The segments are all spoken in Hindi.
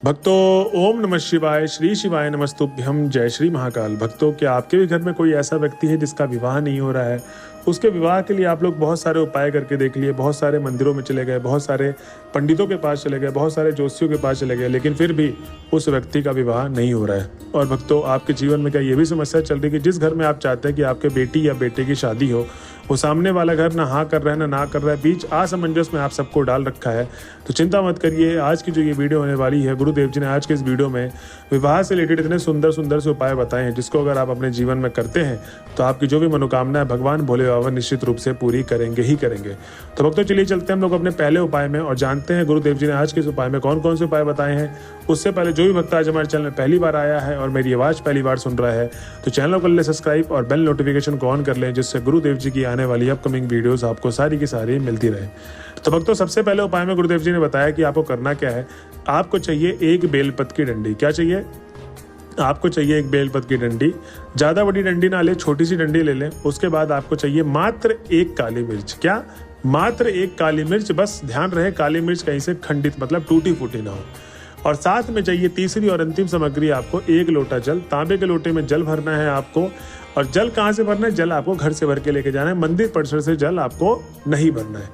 भक्तों, ओम नमः शिवाय, श्री शिवाय नमस्तुभ्यम, जय श्री महाकाल। भक्तों, क्या आपके भी घर में कोई ऐसा व्यक्ति है जिसका विवाह नहीं हो रहा है? उसके विवाह के लिए आप लोग बहुत सारे उपाय करके देख लिए, बहुत सारे मंदिरों में चले गए, बहुत सारे पंडितों के पास चले गए, बहुत सारे ज्योतिषियों के पास चले गए, लेकिन फिर भी उस व्यक्ति का विवाह नहीं हो रहा है। और भक्तों, आपके जीवन में क्या ये भी समस्या चल रही है कि जिस घर में आप चाहते हैं कि आपके बेटी या बेटे की शादी हो, वो सामने वाला घर ना हाँ कर रहा है ना कर रहा है, बीच असमंजस में आप सबको डाल रखा है? तो चिंता मत करिए, आज की जो ये वीडियो होने वाली है, गुरुदेव जी ने आज के इस वीडियो में विवाह से रिलेटेड इतने सुंदर सुंदर से उपाय बताए हैं, जिसको अगर आप अपने जीवन में करते हैं तो आपकी जो भी मनोकामना है भगवान भोले बाबा निश्चित रूप से पूरी करेंगे ही करेंगे। तो भक्तों, चलिए चलते हैं हम लोग अपने पहले उपाय में और जानते हैं गुरुदेव जी ने आज के इस उपाय में कौन कौन से उपाय बताए हैं। उससे पहले जो भी भक्त आज हमारे चैनल में पहली बार आया है और मेरी आवाज़ पहली बार सुन रहा है, तो चैनल को कर ले सब्सक्राइब और बेल नोटिफिकेशन को ऑन कर लें, जिससे गुरुदेव जी की आने वाली अपकमिंग वीडियोस आपको सारी की सारी मिलती रहे। तो भक्तों, सबसे पहले उपाय में गुरुदेव जी ने बताया कि आपको करना क्या है। आपको चाहिए एक बेलपत की डंडी। क्या चाहिए? आपको चाहिए एक बेलपत की डंडी। ज़्यादा बड़ी डंडी ना ले, छोटी सी डंडी ले लें। उसके बाद आपको चाहिए मात्र एक काली मिर्च। क्या? मात्र एक काली मिर्च। बस ध्यान रहे काली मिर्च कहीं से खंडित मतलब टूटी फूटी ना हो। और साथ में चाहिए तीसरी और अंतिम सामग्री, आपको एक लोटा जल। तांबे के लोटे में जल भरना है आपको। और जल कहाँ से भरना है? जल आपको घर से भर के लेके जाना है, मंदिर परिसर से जल आपको नहीं भरना है।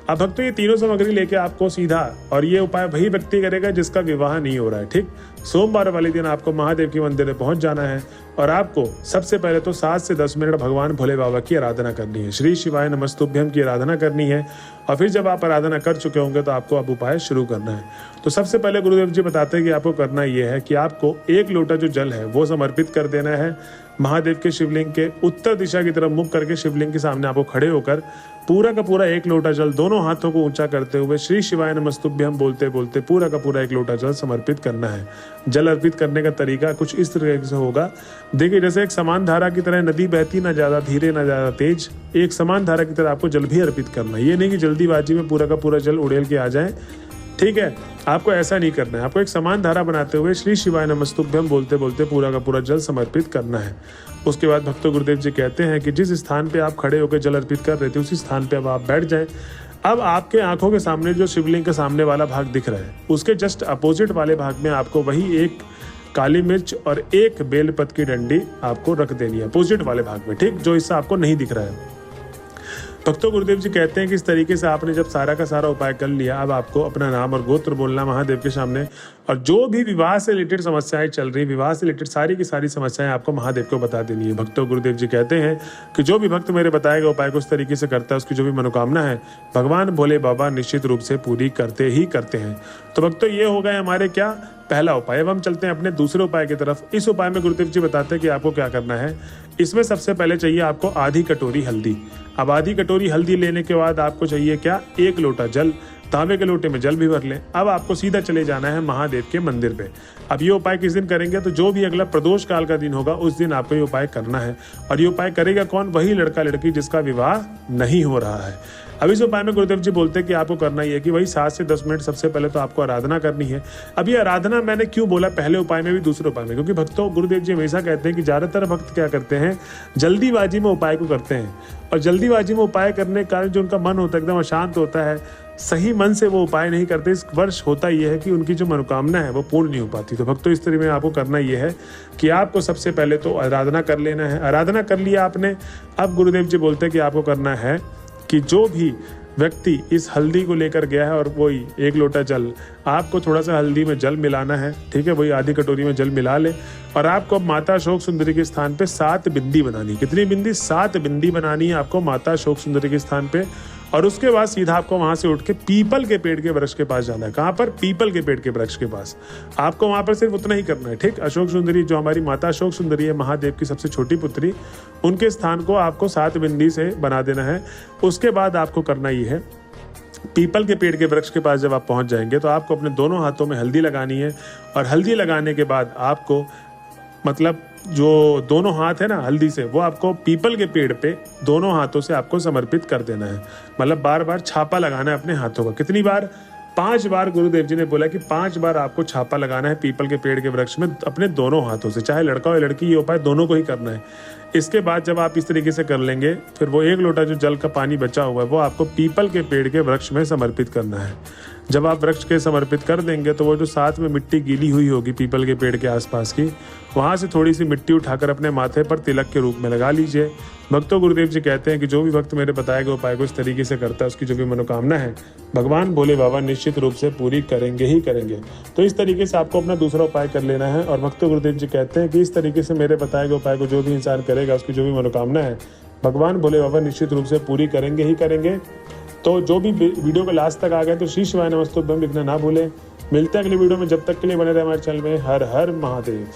अब भक्तों, ये तीनों सामग्री लेके आपको सीधा, और ये उपाय वही व्यक्ति करेगा जिसका विवाह नहीं हो रहा है, ठीक। सोमवार वाले दिन आपको महादेव के मंदिर में पहुंच जाना है और आपको सबसे पहले तो 7 से 10 मिनट भगवान भोले बाबा की आराधना करनी है, श्री शिवाय नमस्तुभ्यम की आराधना करनी है। और फिर जब आप आराधना कर चुके होंगे तो आपको अब उपाय शुरू करना है। तो सबसे पहले गुरुदेव जी बताते हैं कि आपको करना ये है कि आपको एक लोटा जो जल है वो समर्पित कर देना है महादेव के शिवलिंग के उत्तर दिशा की तरफ मुख करके। शिवलिंग के सामने आपको खड़े होकर पूरा का पूरा एक लोटा जल दोनों हाथों को ऊंचा करते हुए श्री शिवाय नमस्तुभ्यम बोलते बोलते पूरा का पूरा एक लोटा जल समर्पित करना है। जल अर्पित करने का तरीका कुछ इस तरीके से होगा। देखिए, जैसे एक समान धारा की तरह नदी बहती, ना ज्यादा धीरे ना ज्यादा तेज, एक समान धारा की तरह आपको जल भी अर्पित करना है। ये नहीं कि जल्दीबाजी में पूरा का पूरा जल उड़ेल के आ जाए, ठीक है। आपको ऐसा नहीं करना है। आपको एक समान धारा बनाते हुए श्री शिवाय नमस्तुभ्यम बोलते बोलते पूरा का पूरा जल समर्पित करना है। उसके बाद भक्तों, गुरुदेव जी कहते हैं कि जिस स्थान पे आप खड़े होकर जल अर्पित कर रहे थे उसी स्थान पे अब आप बैठ जाएं। अब आपके आंखों के सामने जो शिवलिंग के सामने वाला भाग दिख रहा है, उसके जस्ट अपोजिट वाले भाग में आपको वही एक काली मिर्च और एक बेलपत की डंडी आपको रख देनी है, अपोजिट वाले भाग में, ठीक, जो हिस्सा आपको नहीं दिख रहा है। भक्तों, गुरुदेव जी कहते हैं कि इस तरीके से आपने जब सारा का सारा उपाय कर लिया, अब आपको अपना नाम और गोत्र बोलना महादेव के सामने, और जो भी विवाह से रिलेटेड समस्याएं चल रही, विवाह से रिलेटेड सारी की सारी समस्याएं आपको महादेव को बता देनी है। भक्तों, गुरुदेव जी कहते हैं कि जो भी भक्त मेरे बताए गए उपाय को उस तरीके से करता है, उसकी जो भी मनोकामना है भगवान भोले बाबा निश्चित रूप से पूरी करते ही करते हैं। तो भक्तों, ये हो गए हमारे क्या पहला उपाय। अब हम चलते हैं अपने दूसरे उपाय की तरफ। इस उपाय में गुरुदेव जी बताते हैं कि आपको क्या करना है। इसमें सबसे पहले चाहिए आपको आधी कटोरी हल्दी। अब आधी कटोरी हल्दी लेने के बाद आपको चाहिए क्या? एक लोटा जल। तांबे के लोटे में जल भी भर लें। अब आपको सीधा चले जाना है महादेव के मंदिर पे। अब ये उपाय किस दिन करेंगे? तो जो भी अगला प्रदोष काल का दिन होगा उस दिन आपको ये उपाय करना है। और ये उपाय करेगा कौन? वही लड़का लड़की जिसका विवाह नहीं हो रहा है। अब इस उपाय में गुरुदेव जी बोलते हैं कि आपको करना ही है कि वही 7 से 10 मिनट सबसे पहले तो आपको आराधना करनी है। अब ये आराधना मैंने क्यों बोला पहले उपाय में भी दूसरे उपाय में? क्योंकि भक्तों, गुरुदेव जी हमेशा कहते हैं कि ज्यादातर भक्त क्या करते हैं, जल्दीबाजी में उपाय को करते हैं। और जल्दीबाजी में उपाय करने के कारण जो उनका मन होता है एकदम अशांत होता है, सही मन से वो उपाय नहीं करते। इस वर्ष होता यह है कि उनकी जो मनोकामना है वो पूर्ण नहीं हो पाती। तो भक्तों, इस तरह में आपको करना यह है कि आपको सबसे पहले तो आराधना कर लेना है। आराधना कर लिया आपने, अब गुरुदेव जी बोलते हैं कि आपको करना है कि जो भी व्यक्ति इस हल्दी को लेकर गया है और वही एक लोटा जल, आपको थोड़ा सा हल्दी में जल मिलाना है, ठीक है। वही आधी कटोरी में जल मिला ले और आपको अब माता अशोक सुंदरी के स्थान पे 7 बिंदी बनानी। कितनी बिंदी? 7 बिंदी बनानी है आपको माता अशोक सुंदरी के स्थान पे। और उसके बाद सीधा आपको वहां से उठ के पीपल के पेड़ के वृक्ष के पास जाना है। कहाँ पर? पीपल के पेड़ के वृक्ष के पास। आपको वहां पर सिर्फ उतना ही करना है, ठीक। अशोक सुंदरी, जो हमारी माता अशोक सुंदरी है, महादेव की सबसे छोटी पुत्री, उनके स्थान को आपको 7 बिंदी से बना देना है। उसके बाद आपको करना ये है, पीपल के पेड़ के वृक्ष के पास जब आप पहुंच जाएंगे तो आपको अपने दोनों हाथों में हल्दी लगानी है। और हल्दी लगाने के बाद आपको मतलब जो दोनों हाथ है ना हल्दी से, वो आपको पीपल के पेड़ पे दोनों हाथों से आपको समर्पित कर देना है। मतलब बार बार छापा लगाना है अपने हाथों का। कितनी बार? 5 बार। गुरुदेव जी ने बोला कि 5 बार आपको छापा लगाना है पीपल के पेड़ के वृक्ष में अपने दोनों हाथों से, चाहे लड़का हो या लड़की, ये उपाय दोनों को ही करना है। इसके बाद जब आप इस तरीके से कर लेंगे, फिर वो एक लोटा जो जल का पानी बचा हुआ है वो आपको पीपल के पेड़ के वृक्ष में समर्पित करना है। जब आप वृक्ष के समर्पित कर देंगे तो वो जो साथ में मिट्टी गीली हुई होगी पीपल के पेड़ के आसपास की, वहाँ से थोड़ी सी मिट्टी उठाकर अपने माथे पर तिलक के रूप में लगा लीजिए। भक्तों, गुरुदेव जी कहते हैं कि जो भी भक्त मेरे बताए गए उपाय को इस तरीके से करता है, उसकी जो भी मनोकामना है भगवान भोले बाबा निश्चित रूप से पूरी करेंगे ही करेंगे। तो इस तरीके से आपको अपना दूसरा उपाय कर लेना है। और भक्तों, गुरुदेव जी कहते हैं कि इस तरीके से मेरे बताए गए उपाय को जो भी इंसान करेगा, उसकी जो भी मनोकामना है भगवान भोले बाबा निश्चित रूप से पूरी करेंगे ही करेंगे। तो जो भी वीडियो के लास्ट तक आ गए तो श्री शिवाय नमस्तुभ्यम लिखना ना भूलें। मिलते हैं अगली वीडियो में, जब तक के लिए बने रहे हमारे चैनल में। हर हर महादेव।